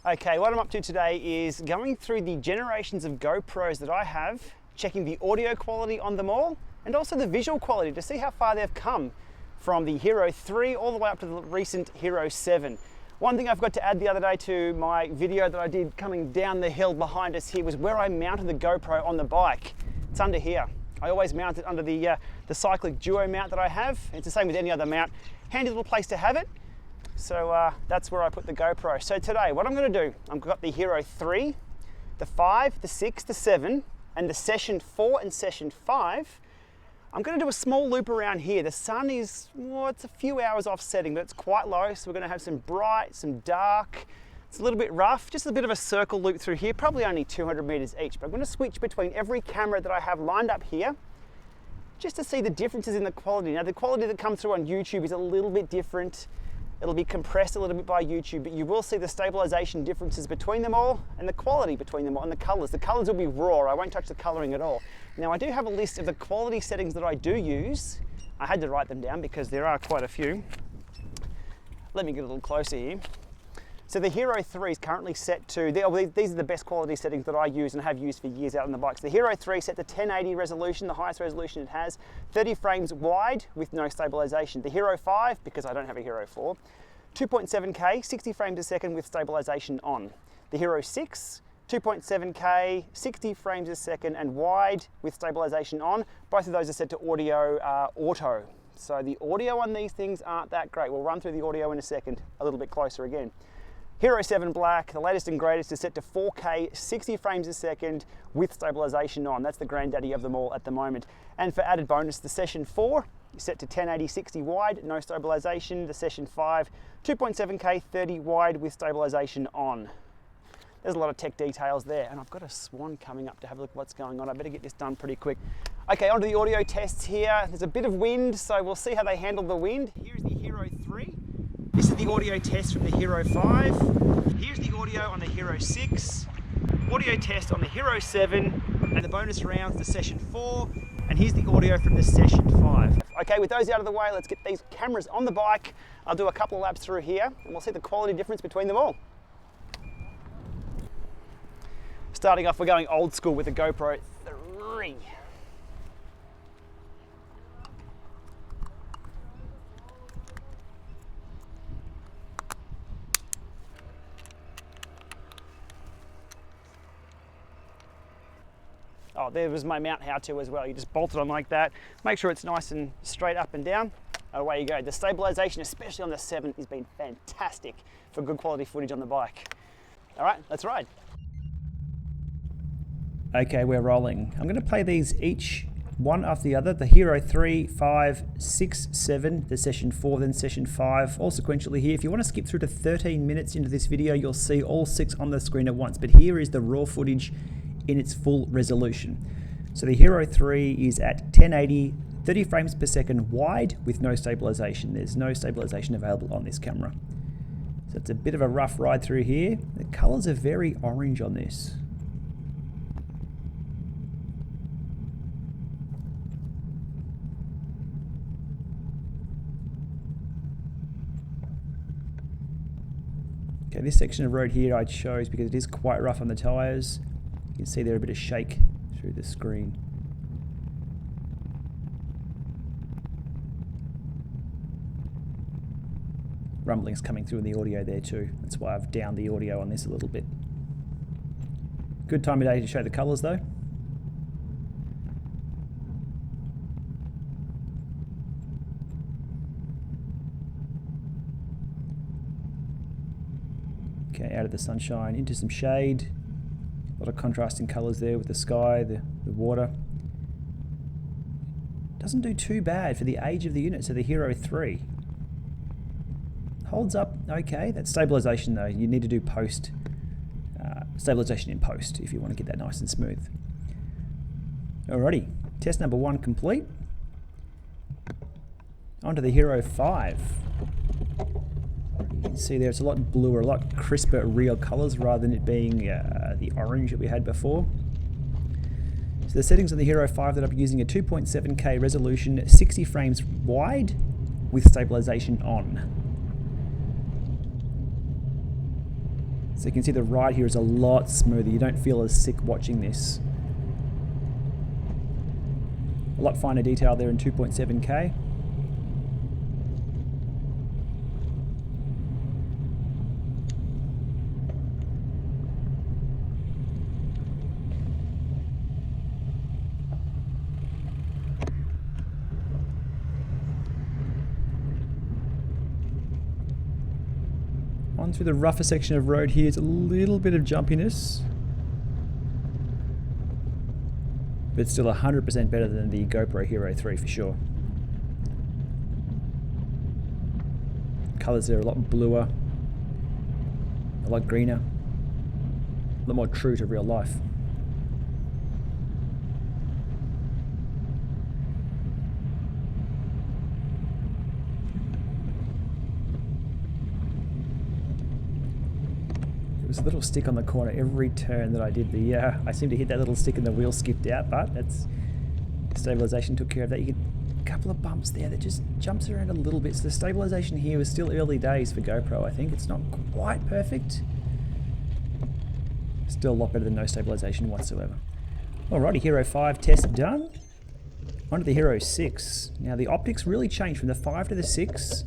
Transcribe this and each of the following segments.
Okay, what I'm up to today is going through the generations of GoPros that I have, checking the audio quality on them all, and also the visual quality to see how far they've come from the Hero 3 all the way up to the recent Hero 7. One thing I forgot to add the other day to my video that I did coming down the hill behind us here was where I mounted the GoPro on the bike. It's under here. I always mount it under the cyclic duo mount that I have. It's the same with any other mount. Handy little place to have it. So that's where I put the GoPro. So today, what I'm going to do, I've got the Hero 3, the 5, the 6, the 7, and the Session 4 and Session 5. I'm going to do a small loop around here. The sun is, well, it's a few hours off setting, but it's quite low. So we're going to have some bright, some dark. It's a little bit rough, just a bit of a circle loop through here, probably only 200 meters each. But I'm going to switch between every camera that I have lined up here, just to see the differences in the quality. Now, the quality that comes through on YouTube is a little bit different. It'll be compressed a little bit by YouTube, but you will see the stabilization differences between them all and the quality between them all and the colors. The colors will be raw. I won't touch the coloring at all. Now, I do have a list of the quality settings that I do use. I had to write them down because there are quite a few. Let me get a little closer here. So the Hero 3 is currently set to, these are the best quality settings that I use and have used for years out on the bikes. The Hero 3 set to 1080 resolution, the highest resolution it has, 30 frames wide with no stabilization. The Hero 5, because I don't have a Hero 4, 2.7K, 60 frames a second with stabilization on. The Hero 6, 2.7K, 60 frames a second and wide with stabilization on. Both of those are set to audio auto. So the audio on these things aren't that great. We'll run through the audio in a second, a little bit closer again. Hero 7 Black, the latest and greatest, is set to 4K, 60 frames a second with stabilization on. That's the granddaddy of them all at the moment. And for added bonus, the Session 4 is set to 1080, 60 wide, no stabilization. The Session 5, 2.7K, 30 wide with stabilization on. There's a lot of tech details there, and I've got a swan coming up to have a look at what's going on. I better get this done pretty quick. Okay, onto the audio tests here. There's a bit of wind, so we'll see how they handle the wind. Here's the Hero 3. This is the audio test from the Hero 5. Here's the audio on the Hero 6. Audio test on the Hero 7. And the bonus rounds, the Session 4. And here's the audio from the Session 5. Okay, with those out of the way, let's get these cameras on the bike. I'll do a couple of laps through here, and we'll see the quality difference between them all. Starting off, we're going old school with the GoPro 3. Oh, there was my mount how-to as well. You just bolt it on like that. Make sure it's nice and straight up and down. Away you go. The stabilization, especially on the 7, has been fantastic for good quality footage on the bike. All right, let's ride. Okay, we're rolling. I'm going to play these each one after the other. The Hero 3, 5, 6, 7, the Session 4, then Session 5, all sequentially here. If you want to skip through to 13 minutes into this video, you'll see all 6 on the screen at once. But here is the raw footage in its full resolution. So the Hero 3 is at 1080, 30 frames per second wide with no stabilization. There's no stabilization available on this camera. So it's a bit of a rough ride through here. The colors are very orange on this. Okay, this section of road here I chose because it is quite rough on the tyres. You can see there a bit of shake through the screen. Rumblings coming through in the audio there too. That's why I've downed the audio on this a little bit. Good time of day to show the colours though. Okay, out of the sunshine into some shade. A lot of contrasting colours there with the sky, the water. Doesn't do too bad for the age of the unit, so the Hero 3. Holds up okay. That stabilisation though, you need to do stabilisation in post if you want to get that nice and smooth. Alrighty, test number 1 complete. Onto the Hero 5. You can see there it's a lot bluer, a lot crisper real colours rather than it being the orange that we had before. So the settings on the Hero 5 that I'm using are 2.7K resolution, 60 frames wide with stabilization on. So you can see the ride here is a lot smoother. You don't feel as sick watching this. A lot finer detail there in 2.7K. On through the rougher section of road here, it's a little bit of jumpiness, but it's still 100% better than the GoPro Hero 3 for sure. Colours there are a lot bluer, a lot greener, a lot more true to real life. There was a little stick on the corner every turn that I did. I seemed to hit that little stick and the wheel skipped out, but that's stabilisation took care of that. You get a couple of bumps there that just jumps around a little bit. So the stabilisation here was still early days for GoPro, I think. It's not quite perfect. Still a lot better than no stabilisation whatsoever. Alrighty, Hero 5 test done. On to the Hero 6. Now the optics really changed from the 5 to the 6.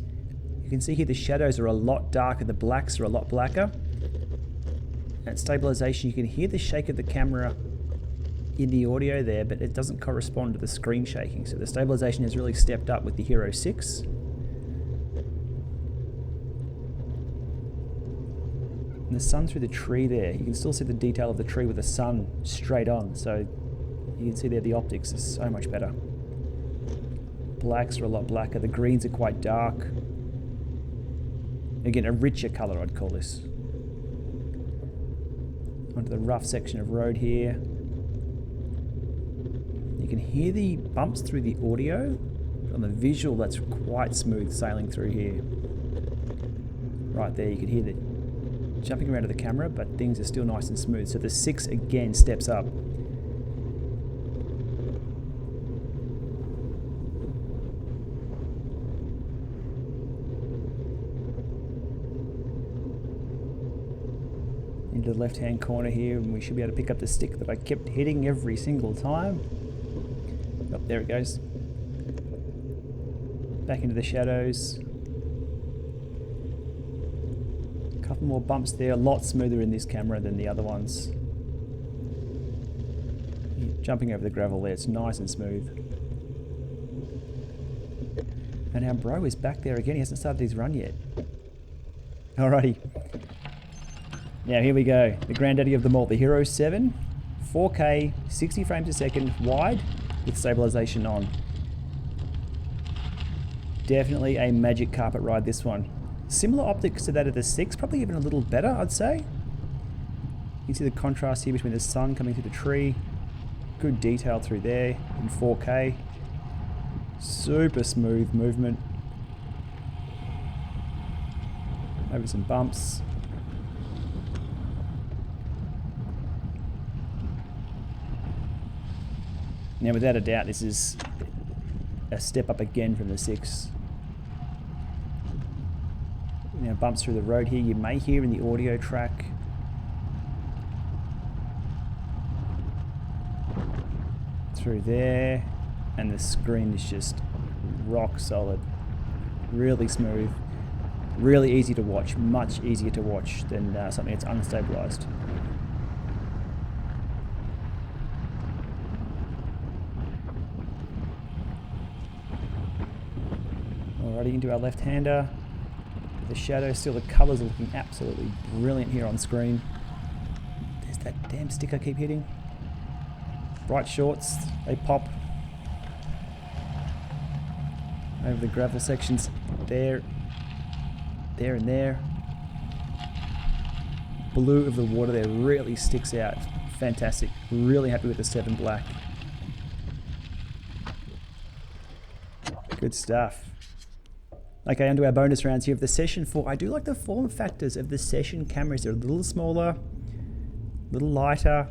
You can see here the shadows are a lot darker, the blacks are a lot blacker. At stabilisation, you can hear the shake of the camera in the audio there, but it doesn't correspond to the screen shaking. So the stabilisation has really stepped up with the Hero 6. And the sun through the tree there, you can still see the detail of the tree with the sun straight on. So you can see there the optics is so much better. Blacks are a lot blacker, the greens are quite dark. Again, a richer colour I'd call this. Onto the rough section of road here. You can hear the bumps through the audio. On the visual, that's quite smooth sailing through here. Right there, you can hear the jumping around to the camera, but things are still nice and smooth. So the 6 again steps up. Into the left-hand corner here, and we should be able to pick up the stick that I kept hitting every single time. Oh, there it goes. Back into the shadows. A couple more bumps there, a lot smoother in this camera than the other ones. Jumping over the gravel there, it's nice and smooth. And our bro is back there again, he hasn't started his run yet. Alrighty. Now here we go, the granddaddy of them all, the Hero 7, 4K, 60 frames a second, wide, with stabilisation on. Definitely a magic carpet ride, this one. Similar optics to that of the 6, probably even a little better, I'd say. You can see the contrast here between the sun coming through the tree. Good detail through there in 4K. Super smooth movement. Over some bumps. Now, without a doubt, this is a step up again from the 6. Now, bumps through the road here, you may hear in the audio track. Through there, and the screen is just rock solid. Really smooth, really easy to watch, much easier to watch than something that's unstabilized. Alrighty, into our left-hander. The shadow, still the colours are looking absolutely brilliant here on screen. There's that damn stick I keep hitting. Bright shorts, they pop. Over the gravel sections, there, there and there. Blue of the water there really sticks out. Fantastic, really happy with the 7 black. Good stuff. Okay, onto our bonus rounds here of the Session 4. I do like the form factors of the Session cameras. They're a little smaller, a little lighter.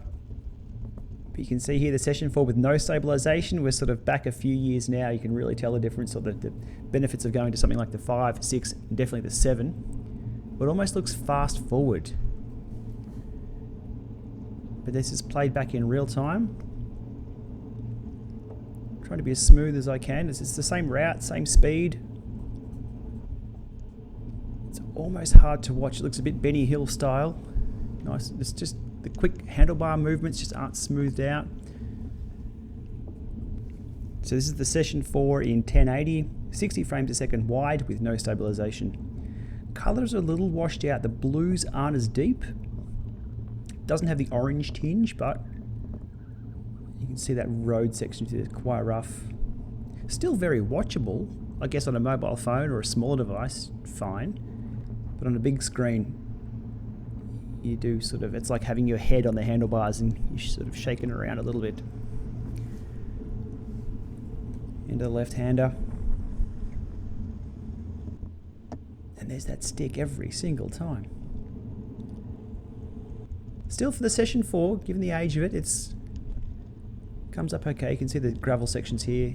But you can see here the Session 4 with no stabilization. We're sort of back a few years now. You can really tell the difference, or the benefits of going to something like the 5, 6, and definitely the 7. It almost looks fast forward. but this is played back in real time. Trying to be as smooth as I can. It's the same route, same speed. It's almost hard to watch. It looks a bit Benny Hill style. Nice. It's just the quick handlebar movements just aren't smoothed out. So this is the session 4 in 1080, 60 frames a second wide with no stabilization. Colors are a little washed out. The blues aren't as deep. Doesn't have the orange tinge, but you can see that road section is quite rough. Still very watchable. I guess on a mobile phone or a smaller device, fine. But on a big screen, you do sort of, it's like having your head on the handlebars and you're sort of shaking around a little bit. Into the left-hander. And there's that stick every single time. Still for the session 4, given the age of it, it's comes up okay. You can see the gravel sections here.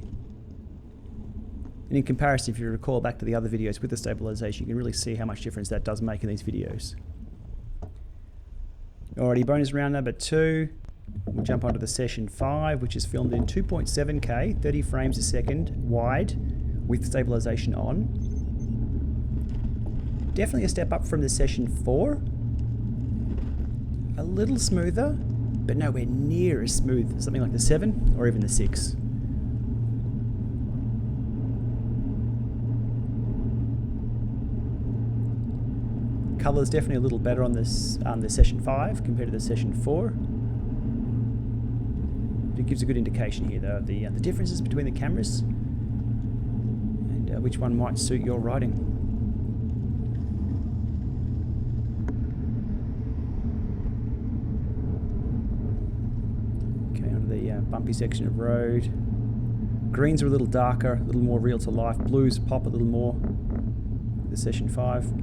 And in comparison, if you recall back to the other videos with the stabilization, you can really see how much difference that does make in these videos. Alrighty, bonus round number 2. We'll jump onto the session 5, which is filmed in 2.7K, 30 frames a second, wide, with stabilization on. Definitely a step up from the session 4. A little smoother, but nowhere near as smooth as something like the 7 or even the 6. Color's definitely a little better on this the session 5 compared to the session 4. It gives a good indication here, though, the differences between the cameras and which one might suit your riding. Okay, onto the bumpy section of road. Greens are a little darker, a little more real to life. Blues pop a little more. The session 5.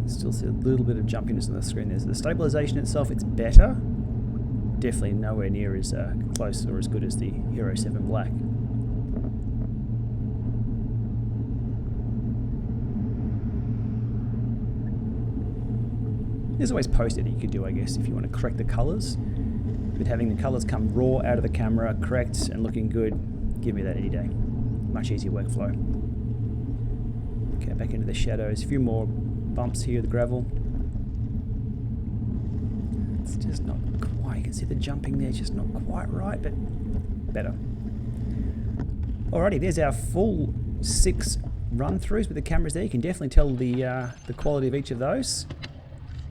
Still see a little bit of jumpiness on the screen there. So the stabilization itself, it's better. Definitely nowhere near as close or as good as the Hero 7 Black. There's always post-editing you could do, I guess, if you want to correct the colors. But having the colors come raw out of the camera, correct and looking good, give me that any day. Much easier workflow. Okay, back into the shadows. A few more bumps here, the gravel. It's just not quite, you can see the jumping there, it's just not quite right, but better. Alrighty, there's our full 6 run-throughs with the cameras there. You can definitely tell the quality of each of those.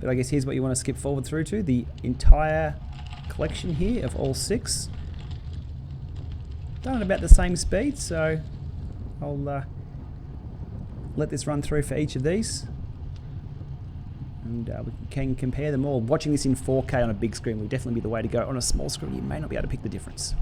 But I guess here's what you want to skip forward through to, the entire collection here of all 6. Done at about the same speed, so I'll let this run through for each of these. And we can compare them all. Watching this in 4K on a big screen will definitely be the way to go. On a small screen, you may not be able to pick the difference.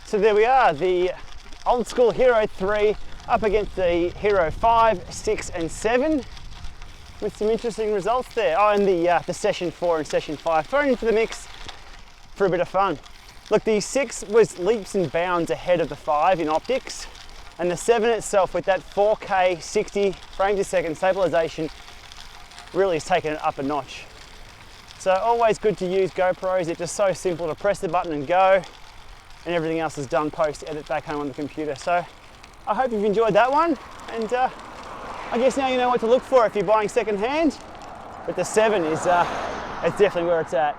So there we are, the old school Hero 3 up against the Hero 5, 6 and 7 with some interesting results there. Oh, and the Session 4 and Session 5 thrown into the mix for a bit of fun. Look, the 6 was leaps and bounds ahead of the 5 in optics, and the 7 itself with that 4K 60 frames a second stabilization really has taken it up a notch. So always good to use GoPros. It's just so simple to press the button and go. and everything else is done post-edit back home on the computer. So I hope you've enjoyed that one, and I guess now you know what to look for if you're buying second hand, but the 7 is it's definitely where it's at.